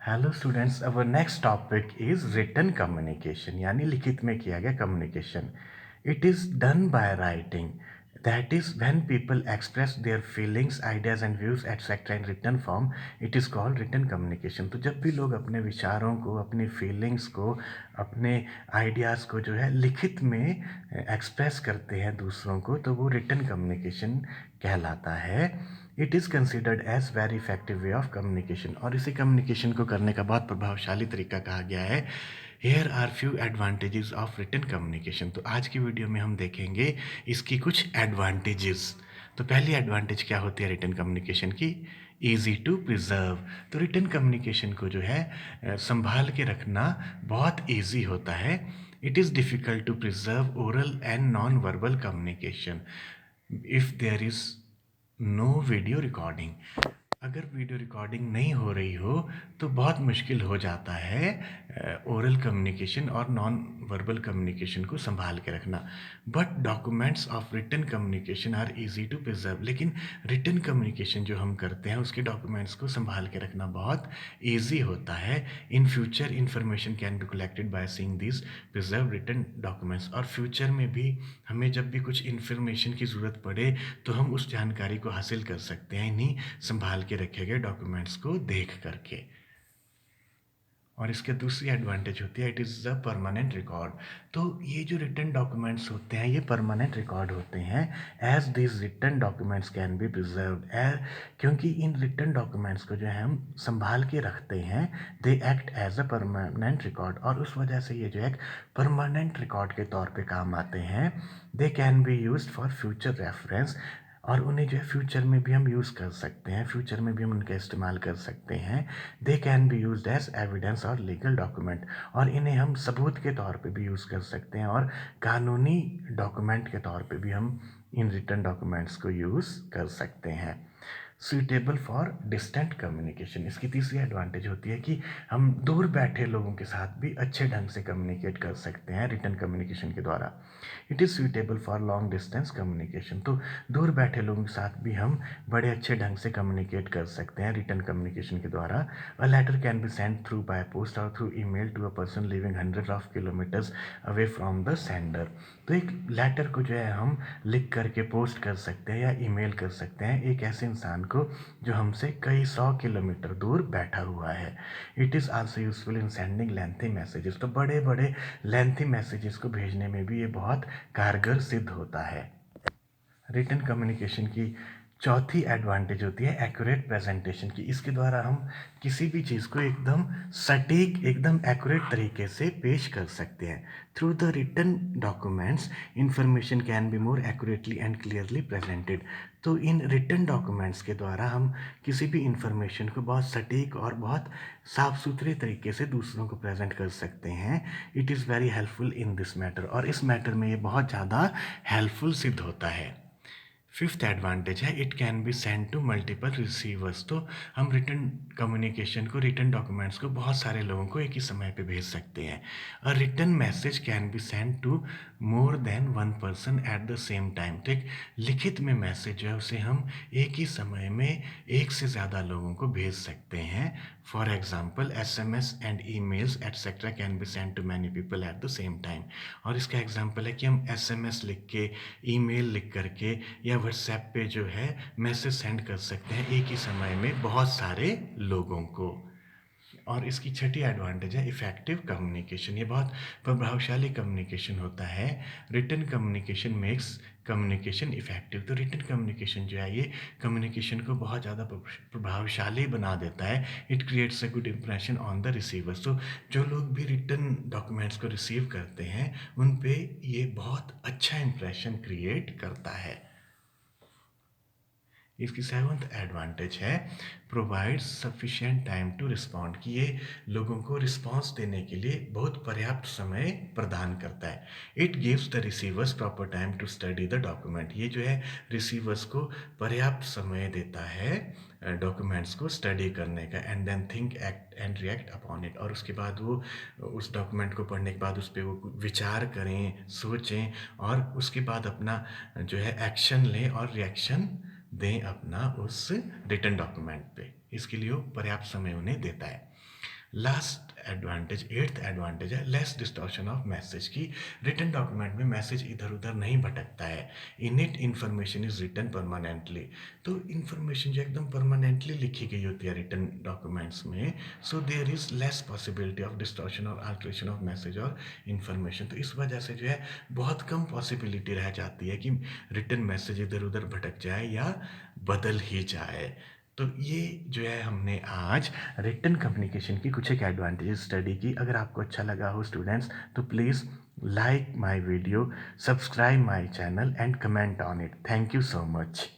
Hello students, our next topic is written communication यानी लिखित में किया गया communication. It is done by writing. That is when people express their feelings, ideas and views etcetera in written form. It is called written communication. तो जब भी लोग अपने विचारों को, अपनी फीलिंग्स को, अपने आइडियाज़ को जो है लिखित में एक्सप्रेस करते हैं दूसरों को, तो वो रिटन कम्युनिकेशन कहलाता है. It is considered as very effective way of communication. और इसी कम्युनिकेशन को करने का बहुत प्रभावशाली तरीका कहा गया है. Here are few advantages of written communication. तो आज की वीडियो में हम देखेंगे इसकी कुछ एडवांटेजेस. तो पहली एडवांटेज क्या होती है रिटन कम्युनिकेशन की? Easy to preserve. तो रिटन कम्युनिकेशन को जो है संभाल के रखना बहुत ईजी होता है. It is difficult to preserve oral and non verbal communication if there is no video recording. अगर वीडियो रिकॉर्डिंग नहीं हो रही हो तो बहुत मुश्किल हो जाता है ओरल कम्युनिकेशन और नॉन वर्बल कम्युनिकेशन को संभाल के रखना. But documents of written communication are easy to preserve. लेकिन रिटन कम्युनिकेशन जो हम करते हैं उसके डॉक्यूमेंट्स को संभाल के रखना बहुत ईजी होता है. In future information can be collected by seeing this preserve written documents. और फ्यूचर में भी हमें जब भी कुछ इन्फॉर्मेशन की ज़रूरत पड़े तो हम उस जानकारी को हासिल कर सकते हैं इन्हीं संभाल के रखे गए डॉक्यूमेंट्स को देख करके. और इसके दूसरी एडवांटेज होती है it is a permanent record. तो ये जो रिटन डॉक्यूमेंट्स होते हैं ये परमानेंट रिकॉर्ड होते हैं. As this written documents can be preserved. क्योंकि इन रिटन डॉक्यूमेंट्स को जो है हम संभाल के रखते हैं. They act as a permanent record. और उस वजह से ये जो एक परमानेंट रिकॉर्ड के तौर पे काम आते हैं. They can be used for future reference. और उन्हें जो है फ्यूचर में भी हम यूज़ कर सकते हैं, फ्यूचर में भी हम उनका इस्तेमाल कर सकते हैं. They can be used as evidence और लीगल डॉक्यूमेंट. और इन्हें हम सबूत के तौर पे भी यूज़ कर सकते हैं और कानूनी डॉक्यूमेंट के तौर पे भी हम इन रिटन डॉक्यूमेंट्स को यूज़ कर सकते हैं. Suitable for distant communication. इसकी तीसरी एडवांटेज होती है कि हम दूर बैठे लोगों के साथ भी अच्छे ढंग से कम्युनिकेट कर सकते हैं रिटन कम्युनिकेशन के द्वारा. It is suitable for long distance communication. तो दूर बैठे लोगों के साथ भी हम बड़े अच्छे ढंग से कम्युनिकेट कर सकते हैं रिटन कम्युनिकेशन के द्वारा. A letter can be send through by post और through email to a person living hundred of kilometres away from the sender. तो एक लेटर को जो है हम लिख करके पोस्ट कर सकते हैं या ईमेल कर सकते हैं एक ऐसे इंसान को जो हमसे कई 100 किलोमीटर दूर बैठा हुआ है. It is also useful in sending lengthy messages. तो बड़े बड़े लेंथी मैसेजेस को भेजने में भी ये बहुत कारगर सिद्ध होता है. रिटन कम्युनिकेशन की चौथी एडवांटेज होती है एक्यूरेट प्रेजेंटेशन की. इसके द्वारा हम किसी भी चीज़ को एकदम सटीक, एकदम एक्यूरेट तरीके से पेश कर सकते हैं. Through the written documents information can be more accurately and clearly presented. तो इन रिटन डॉक्यूमेंट्स के द्वारा हम किसी भी इंफॉर्मेशन को बहुत सटीक और बहुत साफ सुथरे तरीके से दूसरों को प्रेजेंट कर सकते हैं. It is very helpful in this matter. और इस मैटर में ये बहुत ज़्यादा हेल्पफुल सिद्ध होता है. फिफ्थ एडवांटेज है it can be send to multiple receivers. तो हम रिटन कम्युनिकेशन को, रिटन डॉक्यूमेंट्स को बहुत सारे लोगों को एक ही समय पे भेज सकते हैं. A written message can be send to more than one person at the same time. तो एक लिखित में मैसेज जो है उसे हम एक ही समय में एक से ज़्यादा लोगों को भेज सकते हैं. For example SMS and emails etcetera can be send to many people at the same time. और इसका एग्जाम्पल है कि हम SMS लिख के, ईमेल लिख करके या व्हाट्सएप पे जो है मैसेज सेंड कर सकते हैं एक ही समय में बहुत सारे लोगों को. और इसकी छठी एडवांटेज है इफ़ेक्टिव कम्युनिकेशन. ये बहुत प्रभावशाली कम्युनिकेशन होता है. Written communication makes communication effective. तो रिटन कम्युनिकेशन जो है ये कम्युनिकेशन को बहुत ज़्यादा प्रभावशाली बना देता है. It creates a good impression on the receivers. तो जो लोग भी रिटन डॉक्यूमेंट्स को रिसीव करते हैं उन पे ये बहुत अच्छा इम्प्रेशन क्रिएट करता है. इसकी सेवंथ एडवांटेज है provide sufficient time to respond. कि ये लोगों को रिस्पॉन्स देने के लिए बहुत पर्याप्त समय प्रदान करता है. It gives the receivers proper time to study the document. ये जो है रिसीवर्स को पर्याप्त समय देता है डॉक्यूमेंट्स को स्टडी करने का. And then think, act and react upon it. और उसके बाद वो उस डॉक्यूमेंट को पढ़ने के बाद उस पर वो विचार करें, सोचें और उसके बाद अपना जो है एक्शन लें और रिएक्शन दें अपना उस रिटन डॉक्यूमेंट पे. इसके लिए वो पर्याप्त समय उन्हें देता है. लास्ट एडवांटेज, एट्थ एडवांटेज है लेस डिस्टॉर्शन ऑफ मैसेज की। रिटन डॉक्यूमेंट में मैसेज इधर उधर नहीं भटकता है। In it information is written permanently. तो इंफॉर्मेशन जो एकदम परमानेंटली लिखी गई होती है रिटन डॉक्यूमेंट्स में, so there is less possibility of distortion और अल्ट्रेशन ऑफ मैसेज और इन्फॉर्मेशन। तो इस वजह से जो है बहुत कम पॉसिबिलिटी रह जाती है कि रिटन मैसेज इधर उधर भटक जाए या बदल ही जाए। तो ये जो है हमने आज रिटन कम्युनिकेशन की कुछ एक एडवांटेजेस स्टडी की। अगर आपको अच्छा लगा हो स्टूडेंट्स, तो please like my video, subscribe my channel and comment on it. Thank you so much.